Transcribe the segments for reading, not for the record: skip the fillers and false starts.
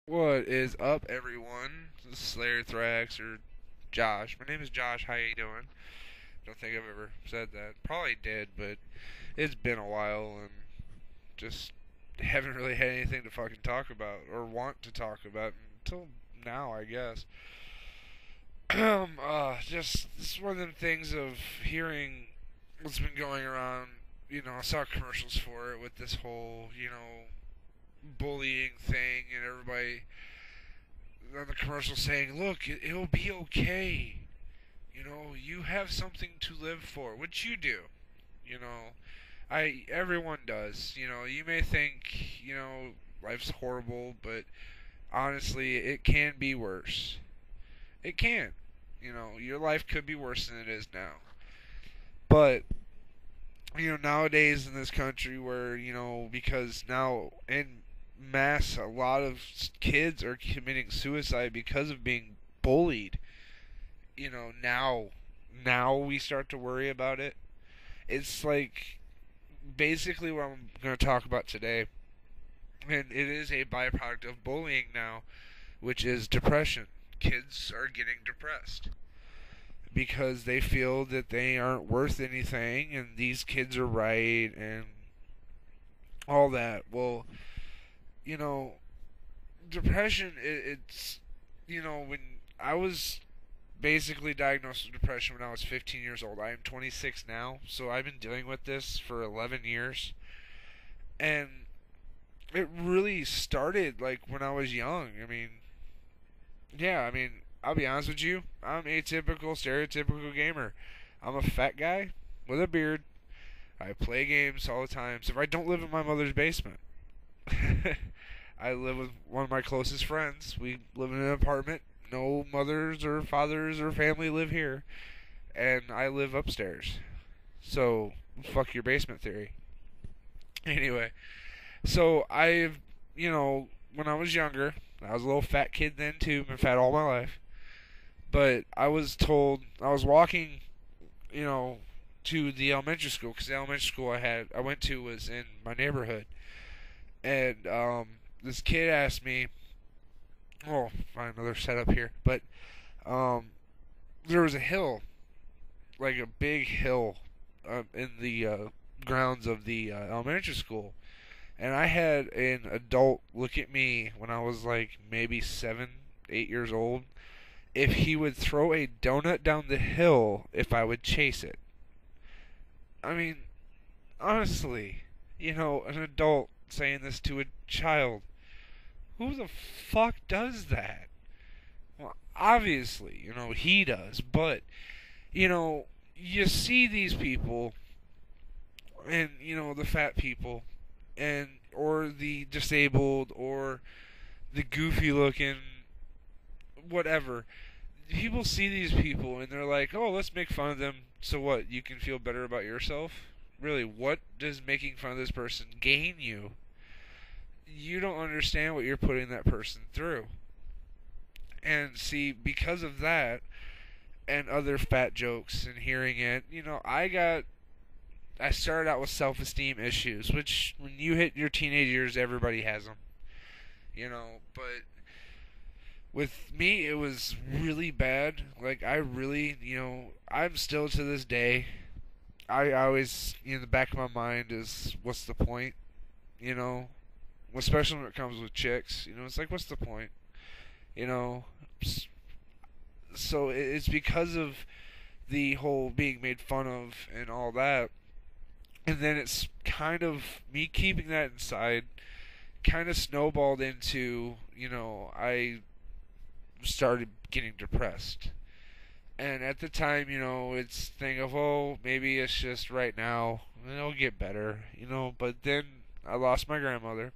What is up, everyone? This is Slayer Thrax or Josh. My name is Josh. How you doing? Don't think I've ever said that. Probably did, but it's been a while and just haven't really had anything to fucking talk about or want to talk about until now, I guess. Just this is one of them things of hearing what's been going around. I saw commercials for it with this whole, bullying thing and everybody on the commercial saying, "Look, it'll be okay. You have something to live for," which you do. You know, everyone does. You may think life's horrible, but honestly, it can be worse. It can. Your life could be worse than it is now. But nowadays in this country, where because now in mass, a lot of kids are committing suicide because of being bullied. Now we start to worry about it. It's like basically what I'm going to talk about today, and it is a byproduct of bullying now, which is depression. Kids are getting depressed because they feel that they aren't worth anything, and these kids are right, and all that. Well, you know, depression. It's when I was basically diagnosed with depression when I was 15 years old. I am 26 now, so I've been dealing with this for 11 years. And it really started like when I was young. I'll be honest with you. I'm a typical, stereotypical gamer. I'm a fat guy with a beard. I play games all the time. So if I don't live in my mother's basement, I live with one of my closest friends. We live in an apartment. No mothers or fathers or family live here. And I live upstairs. So, fuck your basement theory. Anyway, so when I was younger, I was a little fat kid then too. Been fat all my life. But I was told, I was walking, you know, to the elementary school, because the elementary school I went to was in my neighborhood. And this kid asked me, oh, find another setup here, but um, there was a hill, like a big hill, in the grounds of the elementary school, and I had an adult look at me when I was like maybe 7, 8 years old. If he would throw a donut down the hill, if I would chase it. I mean, honestly, an adult saying this to a child. Who the fuck does that? Well, obviously, he does, but, you see these people, and, the fat people, and, or the disabled, or the goofy looking, whatever. People see these people, and they're like, oh, let's make fun of them, so what, you can feel better about yourself? Really, what does making fun of this person gain you? You don't understand what you're putting that person through. And see, because of that and other fat jokes and hearing it, I started out with self-esteem issues, which when you hit your teenage years, everybody has them. But with me, it was really bad. Like, I really, I'm still to this day, I always, in the back of my mind is, what's the point? You know, Especially when it comes with chicks, it's like, what's the point? You know, so it's because of the whole being made fun of and all that. And then it's kind of me keeping that inside, kind of snowballed into, I started getting depressed. And at the time, it's thing of, oh, maybe it's just right now, and it'll get better, But then I lost my grandmother,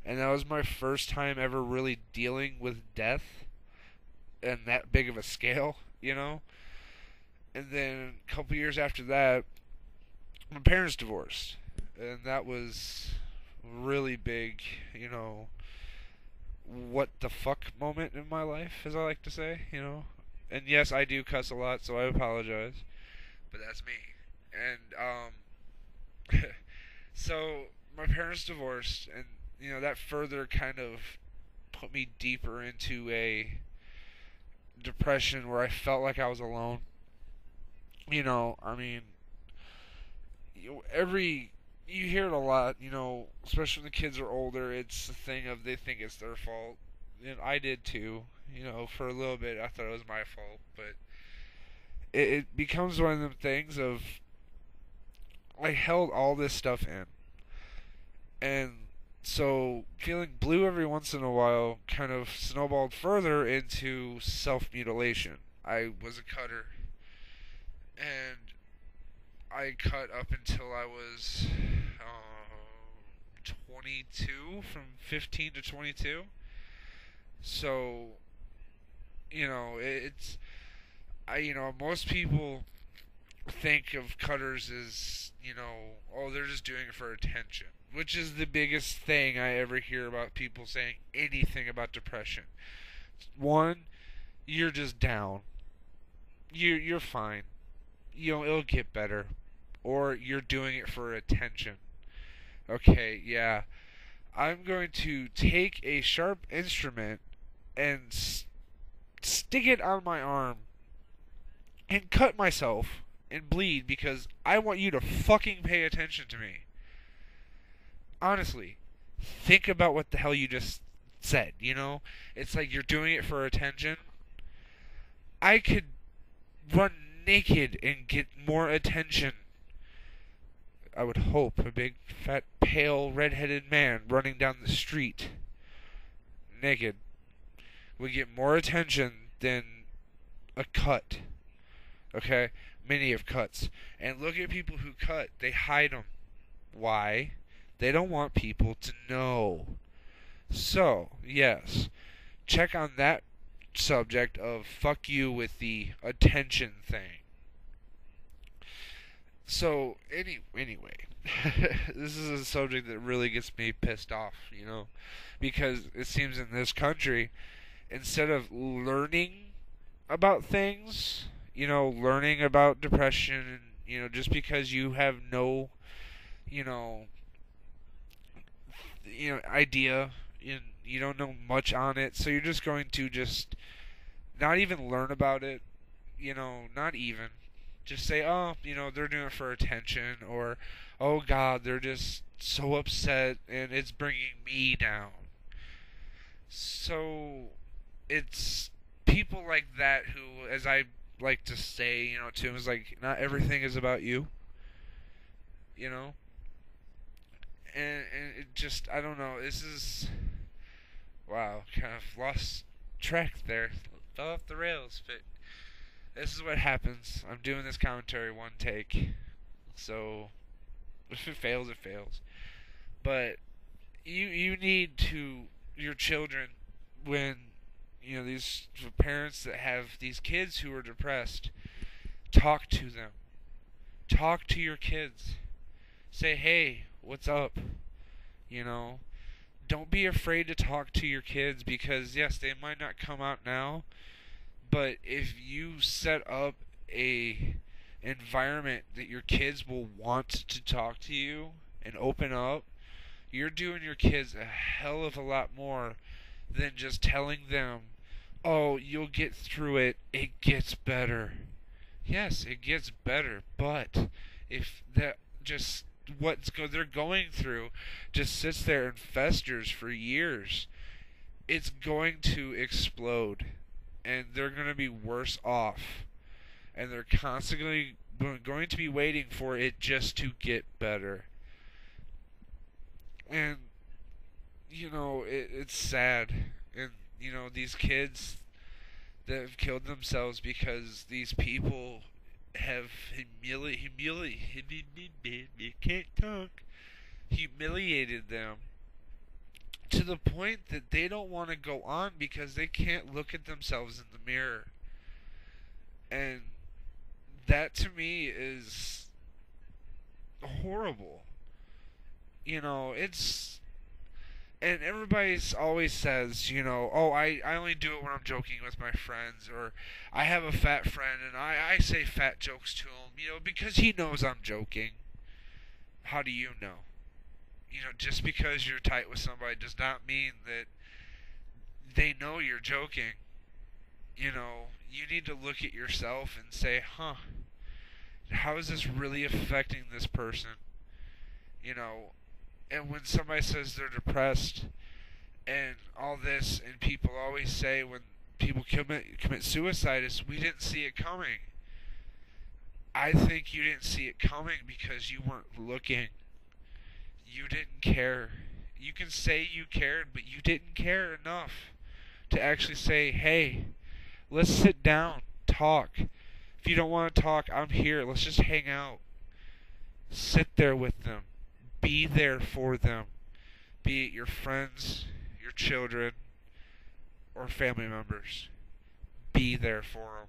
and that was my first time ever really dealing with death and that big of a scale. And then a couple years after that, my parents divorced, and that was really big, what the fuck moment in my life, as I like to say. And yes, I do cuss a lot, so I apologize, but that's me. And so my parents divorced, and that further kind of put me deeper into a depression where I felt like I was alone. I mean, you hear it a lot, especially when the kids are older. It's the thing of they think it's their fault. And I did too. For a little bit, I thought it was my fault, but it becomes one of them things of I held all this stuff in, and so feeling blue every once in a while kind of snowballed further into self-mutilation. I was a cutter, and I cut up until I was 22, from 15 to 22. So, it's most people think of cutters as, oh, they're just doing it for attention, which is the biggest thing I ever hear about people saying anything about depression. One, you're just down. You're fine. It'll get better. Or you're doing it for attention. Okay, yeah. I'm going to take a sharp instrument and stick it on my arm and cut myself and bleed because I want you to fucking pay attention to me. Honestly, think about what the hell you just said, It's like you're doing it for attention. I could run naked and get more attention. I would hope a big, fat, pale, red-headed man running down the street naked would get more attention than a cut. Okay? Many have cuts. And look at people who cut. They hide them. Why? They don't want people to know. So, yes. Check on that subject of fuck you with the attention thing. So, anyway, this is a subject that really gets me pissed off, because it seems in this country, instead of learning about things, learning about depression, and, just because you have no, idea, and you don't know much on it, so you're just going to just not even learn about it, not even. Just say, oh, they're doing it for attention, or, oh God, they're just so upset and it's bringing me down. So, it's people like that who, as I like to say, to him, is like, not everything is about you, and it just, I don't know, this is, wow, kind of lost track there, fell off the rails, but this is what happens. I'm doing this commentary one take. So, if it fails, it fails. But, you need to, your children, when, these parents that have these kids who are depressed, talk to them. Talk to your kids. Say, hey, what's up? Don't be afraid to talk to your kids because, yes, they might not come out now. But if you set up a environment that your kids will want to talk to you and open up, you're doing your kids a hell of a lot more than just telling them, oh, you'll get through it, it gets better. Yes, it gets better, but if that just they're going through just sits there and festers for years, it's going to explode. And they're going to be worse off. And they're constantly going to be waiting for it just to get better. And, it's sad. And, these kids that have killed themselves because these people have humiliated them to the point that they don't want to go on because they can't look at themselves in the mirror. And that to me is horrible. It's... And everybody's always says, oh, I only do it when I'm joking with my friends, or I have a fat friend and I say fat jokes to him, because he knows I'm joking. How do you know? Just because you're tight with somebody does not mean that they know you're joking. You need to look at yourself and say, huh, how is this really affecting this person? You know, and when somebody says they're depressed and all this, and people always say when people commit suicide is we didn't see it coming. I think you didn't see it coming because you weren't looking. You didn't care. You can say you cared, but you didn't care enough to actually say, hey, let's sit down, talk. If you don't want to talk, I'm here. Let's just hang out. Sit there with them. Be there for them. Be it your friends, your children, or family members. Be there for them.